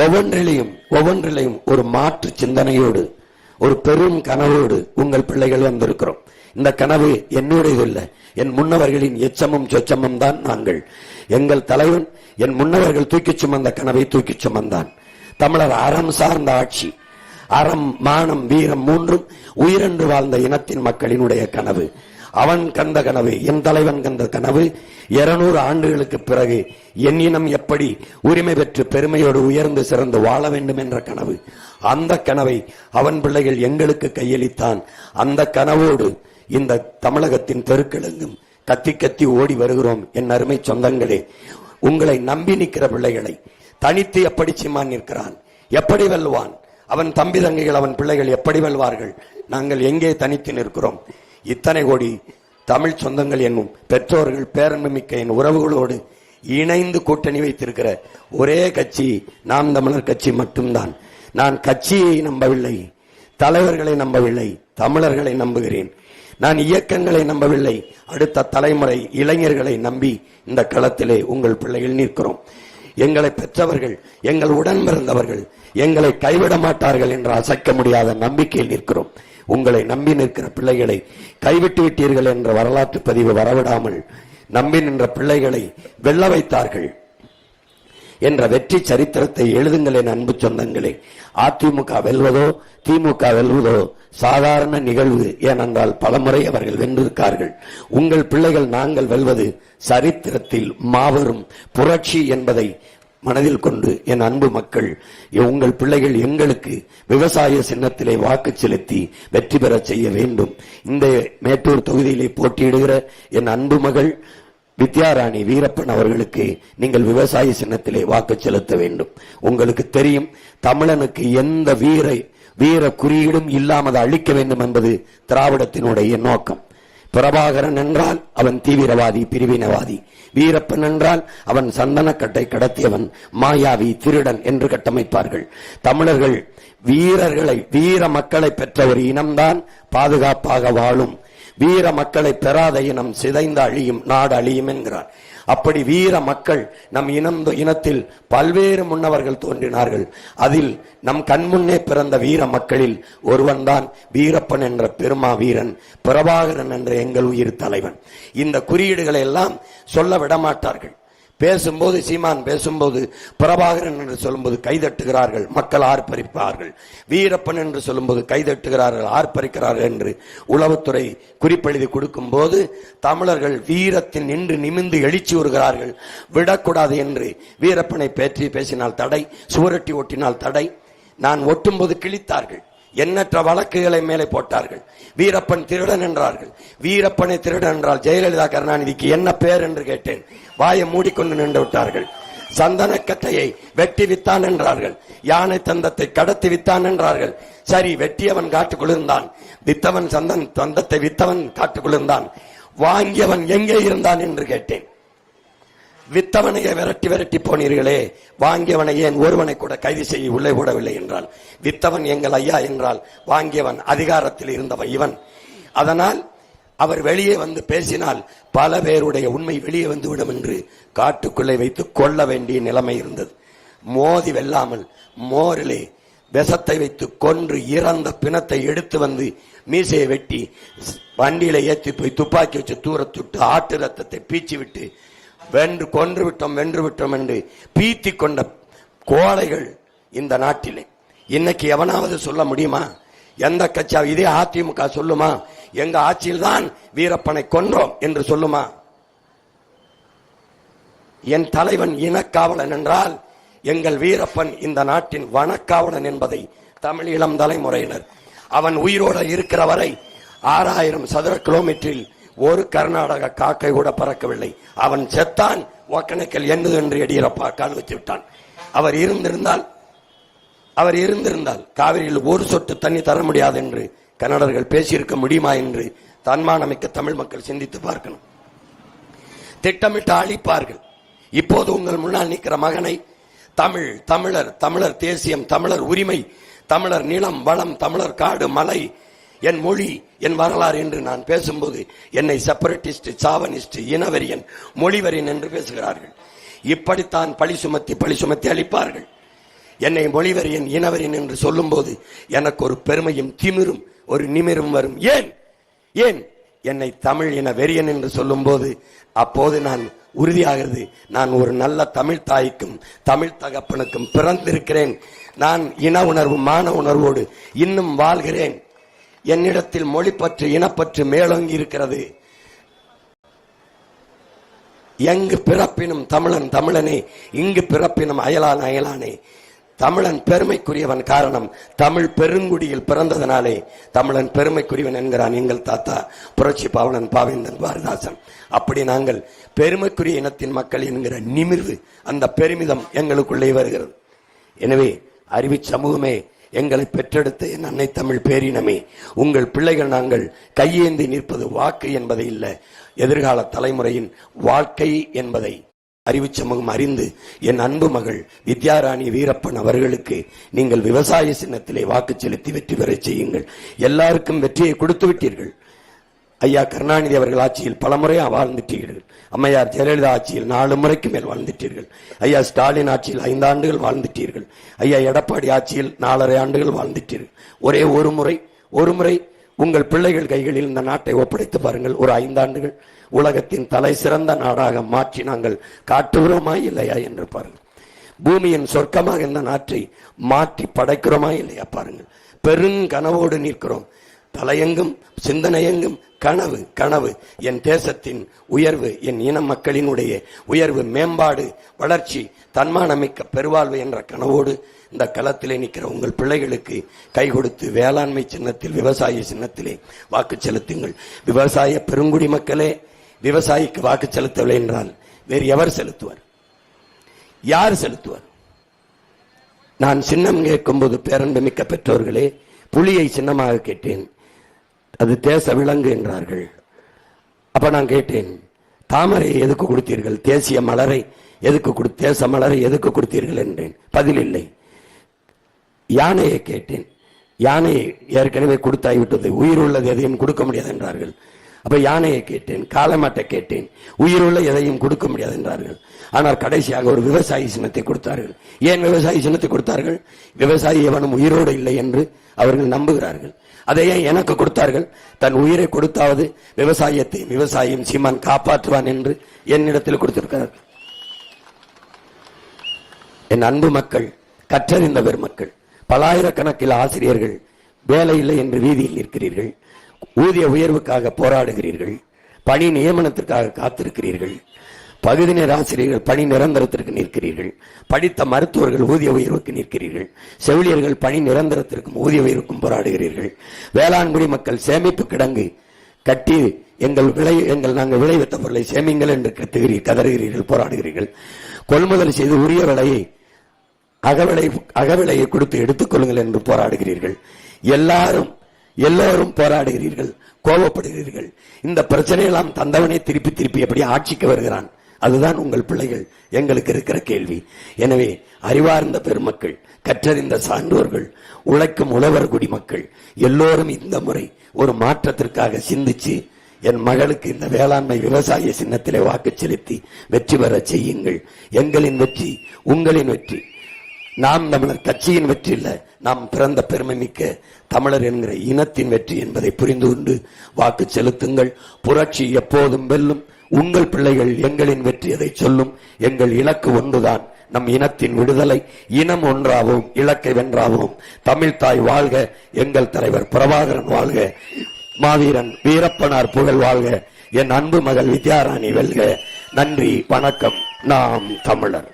ஒவ்வொன்றிலையும் ஒரு மாற்று சிந்தனையோடு, ஒரு பெரும் கனவோடு உங்கள் பிள்ளைகள் வந்திருக்கிறோம். இந்த கனவு என்னுடையது இல்லை, என் முன்னவர்களின் எச்சமும் சொச்சமும் தான் நாங்கள். எங்கள் தலைவன் என் முன்னவர்கள் தூக்கிச் சுமந்த கனவை தூக்கிச் சுமந்தான். தமிழர் அறம் சார்ந்த ஆட்சி, அறம், மானம், வீரம் மூன்றும் உயிரென்று வாழ்ந்த இனத்தின் மக்களினுடைய கனவு. அவன் கந்த கனவு, என் தலைவன் கந்த கனவு 200 ஆண்டுகளுக்கு பிறகு என் இனம் எப்படி உரிமை பெற்று பெருமையோடு உயர்ந்து சிறந்து வாழ வேண்டும் என்ற கனவு. அந்த கனவை அவன் பிள்ளைகள் எங்களுக்கு கையளித்தான். அந்த கனவோடு இந்த தமிழகத்தின் தெருக்களெங்கும் கத்தி கத்தி ஓடி வருகிறோம். என் அருமை சொந்தங்களே, உங்களை நம்பி நிற்கிற பிள்ளைகளை தனித்து எப்படி சீமான் நிற்கிறான், எப்படி வெல்வான், அவன் தம்பி தங்கைகள், அவன் பிள்ளைகள் எப்படி வெல்வார்கள்? நாங்கள் எங்கே தனித்து நிற்கிறோம்? இத்தனை கோடி தமிழ் சொந்தங்கள் என்னும் பெற்றோர்கள், பேரன்புமிக்க என் உறவுகளோடு இணைந்து கூட்டணி வைத்திருக்கிற ஒரே கட்சி நாம் தமிழர் கட்சி மட்டும்தான். நான் கட்சியை நம்பவில்லை, தலைவர்களை நம்பவில்லை, தமிழர்களை நம்புகிறேன். நான் இயக்கங்களை நம்பவில்லை, அடுத்த தலைமுறை இளைஞர்களை நம்பி இந்த களத்திலே உங்கள் பிள்ளைகள் நிற்கிறோம். எங்களை பெற்றவர்கள், எங்கள் உடன் பிறந்தவர்கள் எங்களை கைவிட மாட்டார்கள் என்ற அசைக்க முடியாத நம்பிக்கையில் நிற்கிறோம். உங்களை நம்பி நிற்கிற பிள்ளைகளை கைவிட்டு விட்டீர்கள் என்ற வரலாற்று பதிவு வரவிடாமல் நம்பி நின்ற பிள்ளைகளை வெல்ல வைத்தார்கள் என்ற வெற்றி சரித்திரத்தை எழுதுங்கள் என் அன்பு சொந்தங்களே. அதிமுக வெல்வதோ திமுக வெல்வதோ சாதாரண நிகழ்வு. ஏனென்றால் பலமுறை அவர்கள் வென்றிருக்கார்கள். உங்கள் பிள்ளைகள் நாங்கள் வெல்வது சரித்திரத்தில் மாபெரும் புரட்சி என்பதை மனதில் கொண்டு என் அன்பு மக்கள், உங்கள் பிள்ளைகள் எங்களுக்கு விவசாய சின்னத்திலே வாக்கு செலுத்தி வெற்றி பெற செய்ய வேண்டும். இந்த மேட்டூர் தொகுதியிலே போட்டியிடுகிற என் அன்பு மகள் வித்யாராணி வீரப்பன் அவர்களுக்கு நீங்கள் விவசாய சின்னத்திலே வாக்கு செலுத்த வேண்டும். உங்களுக்கு தெரியும், தமிழனுக்கு எந்த வீர குறியீடும் இல்லாமல் அழிக்க வேண்டும் என்பது திராவிடத்தினுடைய நோக்கம். பிரபாகரன் என்றால் அவன் தீவிரவாதி, பிரிவினவாதி. வீரப்பன் என்றால் அவன் சந்தனக்கட்டை கடத்தியவன், மாயாவி, திருடன் என்று கட்டமைப்பார்கள். தமிழர்கள் வீர மக்களை பெற்ற ஒரு இனம்தான் பாதுகாப்பாக வாழும். வீர மக்களை பெறாத இனம் சிதைந்து அழியும், நாடு அழியும் என்கிறார். அப்படி வீர மக்கள் நம் இனத்தில் பல்வேறு முன்னவர்கள் தோன்றினார்கள். அதில் நம் கண்முன்னே பிறந்த வீர மக்களில் ஒருவன்தான் வீரப்பன் என்ற பெருமா வீரன், பிரபாகரன் என்ற எங்கள் உயிர் தலைவன். இந்த குறியீடுகளை எல்லாம் சொல்ல விடமாட்டார்கள். பேசும்போது, சீமான் பேசும்போது பிரபாகரன் என்று சொல்லும்போது கைதட்டுகிறார்கள், மக்கள் ஆர்ப்பரிப்பார்கள். வீரப்பன் என்று சொல்லும்போது கைதட்டுகிறார்கள், ஆர்ப்பரிக்கிறார்கள் என்று உளவுத்துறை குறிப்பெழுதி கொடுக்கும் போது தமிழர்கள் வீரத்தில் நின்று நிமிந்து எழுச்சி வருகிறார்கள். விடக்கூடாது என்று வீரப்பனை பேற்றி பேசினால் தடை, சுவரட்டி ஓட்டினால் தடை. நான் ஒட்டும் போது கிழித்தார்கள், எண்ணற்ற வழக்குகளை மேலே போட்டார்கள். வீரப்பன் திருடன் என்றார்கள். வீரப்பனை திருடன் என்றால் ஜெயலலிதா கருணாநிதிக்கு என்ன பேர் என்று கேட்டேன். வாயை மூடிக்கொண்டு நின்று விட்டார்கள். சந்தனக்கட்டையை வெட்டி வித்தான் என்றார்கள். யானை தந்தத்தை கடத்தி வித்தான் என்றார்கள். சரி, வெட்டியவன் காட்டுக்குள்ளிருந்தான், வித்தவன் தந்தத்தை வித்தவன் காட்டுக்குள்ளிருந்தான். வாங்கியவன் எங்கே இருந்தான் என்று கேட்டேன். வித்தவனையை விரட்டி போனீர்களே, வாங்கியவனை ஏன் ஒருவனை கூட கைது செய்ய உள்ளே விடவில்லை என்றால், வித்தவன் எங்கள் ஐயா என்றால் வாங்கியவன் அதிகாரத்தில் இருந்தவன் இவன். அதனால் அவர் வெளியே வந்து பேசினால் பல பேருடைய உண்மை வெளியே வந்துவிடும் என்று காட்டுக்குள்ளே வைத்து கொள்ள வேண்டிய நிலைமை இருந்தது. மோதி வெல்லாமல் மோரிலே விஷத்தை வைத்து கொன்று இறந்த பிணத்தை எடுத்து வந்து மீசையை வெட்டி வண்டியில ஏற்றி போய் துப்பாக்கி வச்சு தூரத்துட்டு ஆட்டு ரத்தத்தை பீச்சி விட்டு வென்று விட்டோம் என்று பீத்தி கொண்ட கோழைகள் இந்த நாட்டிலே இன்னைக்கு எவனாவது சொல்ல முடியுமா? எந்த கட்சியாவது இதே அதிமுக சொல்லுமா எங்க ஆட்சியில் தான் வீரப்பனை கொன்றோம் என்று சொல்லுமா? என் தலைவன் இனக்காவலன் என்றால் எங்கள் வீரப்பன் இந்த நாட்டின் வனக்காவலன் என்பதை தமிழ் இளம் தலைமுறையினர், அவன் உயிரோடு இருக்கிற வரை 6000 சதுர கிலோமீட்டரில் ஒரு கர்நாடக காக்கை கூட பறக்கவில்லை. அவன் செத்தான், ஒக்கணைக்கல் என்னது என்று எடியூரப்பா கால் வச்சு விட்டான். அவர் இருந்திருந்தால் காவிரியில் ஒரு சொட்டு தண்ணி தர முடியாது என்று கன்னடர்கள் பேசியிருக்க முடியுமா என்று தன்மானமிக்க தமிழ் மக்கள் சிந்தித்து பார்க்கணும். திட்டமிட்டு அழிப்பார்கள். இப்போது உங்கள் முன்னால் நிற்கிற மகனை தமிழர் தேசியம், தமிழர் உரிமை, தமிழர் நிலம், வளம், தமிழர் காடு, மலை, என் மொழி, என் வரலாறு என்று நான் பேசும்போது என்னை செப்பரேட்டிஸ்ட், சாவனிஸ்ட், இனவெறியன், மொழிவரியன் என்று பேசுகிறார்கள். இப்படித்தான் பழி சுமத்தி அளிப்பார்கள். என்னை மொழிவரியன் இனவரியன் என்று சொல்லும் போது எனக்கு ஒரு பெருமையும் திமிரும் ஒரு நிமிரும் வரும். ஏன் ஏன் என்னை தமிழ் இன வெறியன் என்று சொல்லும் போது அப்போது நான் உறுதியாகிறது, நான் ஒரு நல்ல தமிழ் தாய்க்கும் தமிழ் தகப்பனுக்கும் பிறந்திருக்கிறேன். நான் இன உணர்வு மான உணர்வோடு இன்னும் வாழ்கிறேன். என்னிடத்தில் மொழிப்பற்று இனப்பற்று மேலோங்கி இருக்கிறது. எங்கு பிறப்பினும் தமிழன் தமிழனே, இங்கு பிறப்பினும் அயலான் அயலானே. தமிழன் பெருமைக்குரியவன். காரணம், தமிழ் பெருங்குடியில் பிறந்ததனாலே தமிழன் பெருமைக்குரியவன் என்கிறான் எங்கள் தாத்தா புரட்சி பாவலன் பாவேந்தன் பாரதாசன். அப்படி நாங்கள் பெருமைக்குரிய இனத்தின் மக்கள் என்கிற நிமிர்வு, அந்த பெருமிதம் எங்களுக்குள்ளே வருகிறது. எனவே அறிவி சமூகமே, எங்களை பெற்றெடுத்த என் அன்னை தமிழ் பேரினமே, உங்கள் பிள்ளைகள் நாங்கள் கையேந்தி நிற்பது வாக்கு என்பதை இல்லை, எதிர்கால தலைமுறையின் வாழ்க்கை என்பதை அறிவு சமூகம் அறிந்து என் அன்பு மகள் வித்யாராணி வீரப்பன் அவர்களுக்கு நீங்கள் விவசாய சின்னத்திலே வாக்கு செலுத்தி வெற்றி பெற செய்யுங்கள். எல்லாருக்கும் வெற்றியை கொடுத்து விட்டீர்கள். ஐயா கருணாநிதி அவர்கள் ஆட்சியில் பல முறை வாழ்ந்துட்டீர்கள். அம்மையார் ஜெயலலிதா ஆட்சியில் 4 முறைக்கு மேல் வாழ்ந்துட்டீர்கள். ஐயா ஸ்டாலின் ஆட்சியில் 5 ஆண்டுகள் வாழ்ந்துட்டீர்கள். ஐயா எடப்பாடி ஆட்சியில் 4.5 ஆண்டுகள் வாழ்ந்துட்டீர்கள். ஒரே ஒரு முறை உங்கள் பிள்ளைகள் கைகளில் இந்த நாட்டை ஒப்படைத்து பாருங்கள். ஒரு 5 ஆண்டுகள் உலகத்தின் தலை சிறந்த நாடாக மாற்றி நாங்கள் காட்டுகிறோமா இல்லையா என்று பாருங்கள். பூமியின் சொர்க்கமாக இந்த நாட்டை மாற்றி படைக்கிறோமா இல்லையா பாருங்கள். பெருங்கனவோடு நிற்கிறோம். தலையெங்கும் சிந்தனையெங்கும் கனவு கனவு. என் தேசத்தின் உயர்வு, என் இன மக்களினுடைய உயர்வு, மேம்பாடு, வளர்ச்சி, தன்மானமிக்க பெருவாழ்வு என்ற கனவோடு இந்த களத்திலே நிற்கிற உங்கள் பிள்ளைகளுக்கு கை கொடுத்து வேளாண்மை சின்னத்தில், விவசாய சின்னத்திலே வாக்கு செலுத்துங்கள். விவசாய பெருங்குடி மக்களே, விவசாயிக்கு வாக்கு செலுத்தவில்லை என்றால் வேறு எவர் செலுத்துவார்? யார் செலுத்துவார்? நான் சின்னம் கேட்கும் போது பேரன்பு மிக்க பெற்றோர்களே, புலியை சின்னமாக கேட்டேன். அது தேச விலங்கு என்றார்கள். அப்ப நான் கேட்டேன், தாமரையை எதுக்கு கொடுத்தீர்கள்? தேசிய மலரை எதுக்கு தேச மலரை எதுக்கு கொடுத்தீர்கள் என்றேன். பதில் இல்லை. யானையை கேட்டேன். யானை ஏற்கனவே கொடுத்தாய்விட்டது, உயிர் உள்ளது எதையும் கொடுக்க முடியாது என்றார்கள். அப்ப யானையை கேட்டேன், காலமாட்டை கேட்டேன், உயிருள்ள எதையும் கொடுக்க முடியாது என்றார்கள். ஆனால் கடைசியாக ஒரு விவசாயி சின்னத்தை கொடுத்தார்கள். ஏன் விவசாயி சின்னத்தை கொடுத்தார்கள்? விவசாயி எவனும் உயிரோடு இல்லை என்று அவர்கள் நம்புகிறார்கள். அதை ஏன் எனக்கு கொடுத்தார்கள்? தன் உயிரை கொடுத்தாவது விவசாயத்தை விவசாயியும் சீமான் காப்பாற்றுவான் என்று என்னிடத்தில் கொடுத்திருக்கிறார்கள். என் அன்பு மக்கள், கற்றறிந்த பெருமக்கள், பலாயிரக்கணக்கில் ஆசிரியர்கள் வேலை இல்லை என்று வீதியில் நிற்கிறீர்கள். ஊதிய உயர்வுக்காக போராடுகிறீர்கள். பணி நியமனத்திற்காக காத்திருக்கிறீர்கள். பகுதி நேர ஆசிரியர்கள் பணி நிரந்தரத்திற்கு நிற்கிறீர்கள். படித்த மருத்துவர்கள் ஊதிய உயர்வுக்கு நிற்கிறீர்கள். செவிலியர்கள் பணி நிரந்தரத்திற்கும் ஊதிய உயர்வுக்கும் போராடுகிறீர்கள். வேளாண்குடி மக்கள் சேமிப்பு கிடங்கு கட்டி நாங்கள் விளைவித்த பொருளை சேமிங்கள் என்று கதறுகிறீர்கள், போராடுகிறீர்கள். கொள்முதல் செய்து உரிய விலையை அகவிலையை கொடுத்து எடுத்துக் கொள்ளுங்கள் என்று போராடுகிறீர்கள். எல்லாரும் போராடுகிறீர்கள், கோபப்படுகிறீர்கள். இந்த பிரச்சனையெல்லாம் தந்தவனே திருப்பி எப்படி ஆட்சிக்கு வருகிறான்? அதுதான் உங்கள் பிள்ளைகள் எங்களுக்கு இருக்கிற கேள்வி. எனவே அறிவார்ந்த பெருமக்கள், கற்றறிந்த சான்றோர்கள், உழைக்கும் உழவர் குடிமக்கள் எல்லோரும் இந்த முறை ஒரு மாற்றத்திற்காக சிந்திச்சு என் மகளுக்கு இந்த வேளாண்மை விவசாய சின்னத்திலே வாக்கு செலுத்தி வெற்றி பெற செய்யுங்கள். எங்களின் வெற்றி உங்களின் வெற்றி. நாம் தமிழர் கட்சியின் வெற்றி இல்ல, நாம் பிறந்த பெருமை மிக்க தமிழர் என்கிற இனத்தின் வெற்றி என்பதை புரிந்து கொண்டு வாக்கு செலுத்துங்கள். புரட்சி எப்போதும் வெல்லும். உங்கள் பிள்ளைகள் எங்களின் வெற்றி அதை சொல்லும். எங்கள் இலக்கு ஒன்றுதான், நம் இனத்தின் விடுதலை. இனம் ஒன்றாவோம், இலக்கை வென்றாவோம். தமிழ் தாய் வாழ்க, எங்கள் தலைவர் பிரபாகரன் வாழ்க, மாவீரன் வீரப்பனார் புகழ் வாழ்க, என் அன்பு மகள் வித்யாராணி வெல்க. நன்றி, வணக்கம். நாம் தமிழர்.